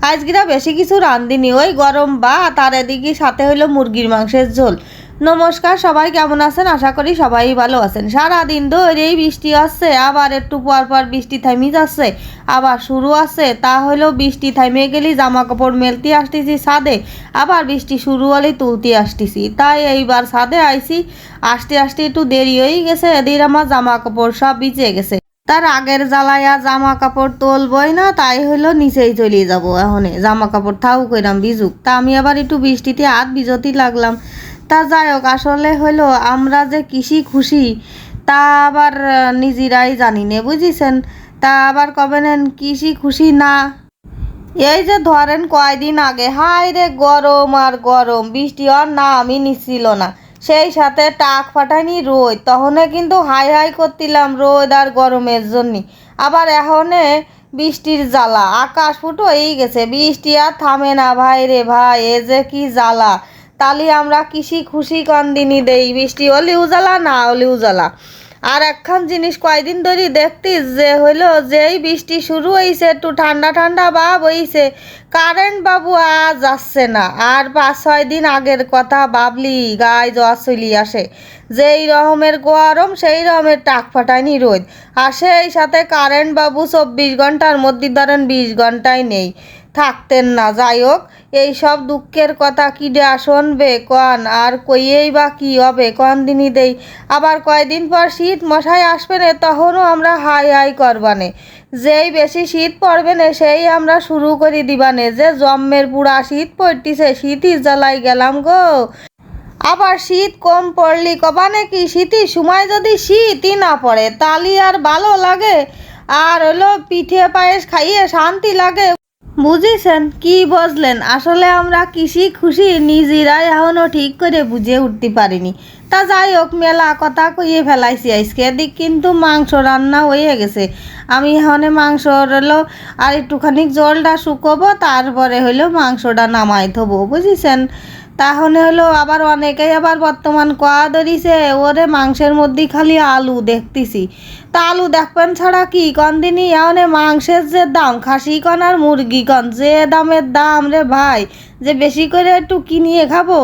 আজকেরা বেশি কিছু রাঁধিনি, ওই গরম ভাত আর এদিকে সাথে হইলো মুরগির মাংসের ঝোল। নমস্কার, সবাই কেমন আছেন? আশা করি সবাই ভালো আছেন। সারাদিন ধরে এই বৃষ্টি আসছে, আবার একটু পর পর বৃষ্টি থামি যাচ্ছে, আবার শুরু আছে। তা হইলো বৃষ্টি থামে গেলেই জামা কাপড় মেলতে আসতেছি ছাদে, আবার বৃষ্টি শুরু হলেই তুলতে আসতেছি। তাই এইবার ছাদে আইছি, আসতে আসতে একটু দেরি হয়ে গেছে, এদিকে আমার জামা কাপড় সব ভিজে গেছে। তার আগের জ্বালায়া জামা কাপড় তোলবই না, তাই হইলো নিচেই চলে যাব। এখন জামা কাপড় থাও কইরাম ভিজুক। তা আমি আবার একটু বৃষ্টিতে হাত ভিজতে লাগলাম। তা যাই হোক, আসলে হইলো আমরা যে কিসি খুশি তা আবার নিজেরাই জানি না, বুঝিছেন। তা আবার কবে নেন কিসি খুশি না। এই যে ধরেন কয়দিন আগে হায় রে গরম আর গরম, বৃষ্টি আর নামই নিচ্ছিল না, সেই সাথে টাক ফাটানি রোদ, তখনে কিন্তু হাই হাই করতিলাম রোদ আর গরমের জন্য। আবার এখনে বৃষ্টির জ্বালা, আকাশ ফুটো হয়েই গেছে, বৃষ্টি আর থামে না। ভাই রে ভাই, এ যে কি জ্বালা। তালি আমরা কিসি খুশি কন্দিনি দেই, বৃষ্টি হলেও জ্বালা না হলেও জ্বালা। আর একখান জিনিস কয়দিন ধরে দেখতিস যে হইলো যেই বৃষ্টি শুরু হয়েছে একটু ঠান্ডা ঠান্ডা ভাব হইছে, কারেন্ট বাবু আজ আসছে না। আর 5-6 দিন আগের কথা ভাবলি গায়ে জ্বর চলি আসে। যেই রকমের গরম সেই রকমের টাক ফাটায়নি রোদ, আর সেই সাথে কারেন্ট বাবু 24 ঘন্টার মধ্যে ধরেন 20 ঘন্টায় নেই, থাকতেন না। যাই হোক, এই সব দুঃখের কথা কি দেয়া শুনবে কন, আর কইয়েই বা কি হবে কন দিনই দেই। আবার কয়দিন পর শীত মশাই আসবে না, তখনও আমরা হাই হাই করবানে। যেই বেশি শীত পড়বে না সেই আমরা শুরু করে দিবানে, যে জম্মের পুরা শীত পড়তিছে, শীতই জ্বালাই গেলাম গো। আবার শীত কম পড়লি কবা নাকি শীতের সময় যদি শীতই না পড়ে তালি আর ভালো লাগে, আর হলো পিঠে পায়েস খাইয়ে শান্তি লাগে। বুঝেছেন কি বুঝলেন? আসলে আমরা কিসি খুশি নিজেরাই এখনও ঠিক করে বুঝে উঠতে পারিনি। তা যাই হোক, মেলা কথা কইয়ে ফেলাইছি আজকে। এদিক কিন্তু মাংস রান্না হয়ে গেছে। আমি এখানে মাংস হলো আর একটুখানি জলটা শুকোবো, তারপরে হইলো মাংসটা নামাই থবো, বুঝেছেন। তাহলে হলো আবার অনেকেই আবার বর্তমান কোয়া ধরিছে ওরে মাংসের মধ্যে খালি আলু দেখতেছি। তা আলু দেখবেন ছাড়া কি কনদিনই এখন মাংসের যে দাম, খাসি কন আর মুরগি কন যে দামের দাম রে ভাই, যে বেশি করে একটু কিনিয়ে খাবো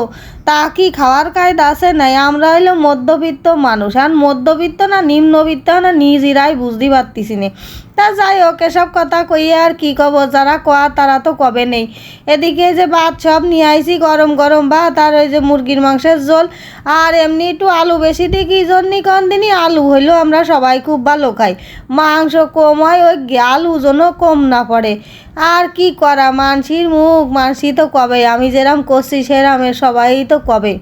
তা কি খাওয়ার কায়দা আছে নাই? আমরা হইলো মধ্যবিত্ত মানুষ, আর মধ্যবিত্ত না নিম্নবিত্ত না নিজেরাই বুঝতে পারতেছি না। তা যাই হোক, এসব কথা কইয়ে আর কি কব, যারা কোয়া তারা তো কবে নেই। এদিকে যে ভাত সব নিয়ে আইছি, গরম গরম ভাত আর ওই যে মুরগির মাংসের ঝোল, আর এমনি একটু আলু বেশি দিই কি জন্যই কন দিনই আলু হইলো আমরা সবাই খুব ভালো খাই, মাংস কম হয় ওই আলু যেন কম না পড়ে। আর কি করা, মানসির মুখ মানসি তো কবে, আমি যেরাম করছি সেরামের সবাই তো কবে।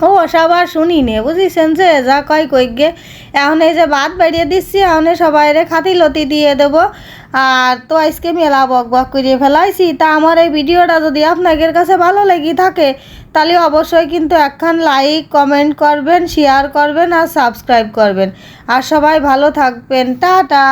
ও সবার শুনি নে, বুঝিছেন, যে যা কয় কই গে। এখন এই যে ভাত বাড়িয়ে দিচ্ছি, এখন সবাই রে খাতি লতি দিয়ে দেবো। আর তো আজকে মেলা বক বক করিয়ে ফেলাইছি। তা আমার এই ভিডিওটা যদি আপনাদের কাছে ভালো লেগে থাকে তাহলে অবশ্যই কিন্তু একখান লাইক কমেন্ট করবেন, শেয়ার করবেন আর সাবস্ক্রাইব করবেন। আর সবাই ভালো থাকবেন, টাটা।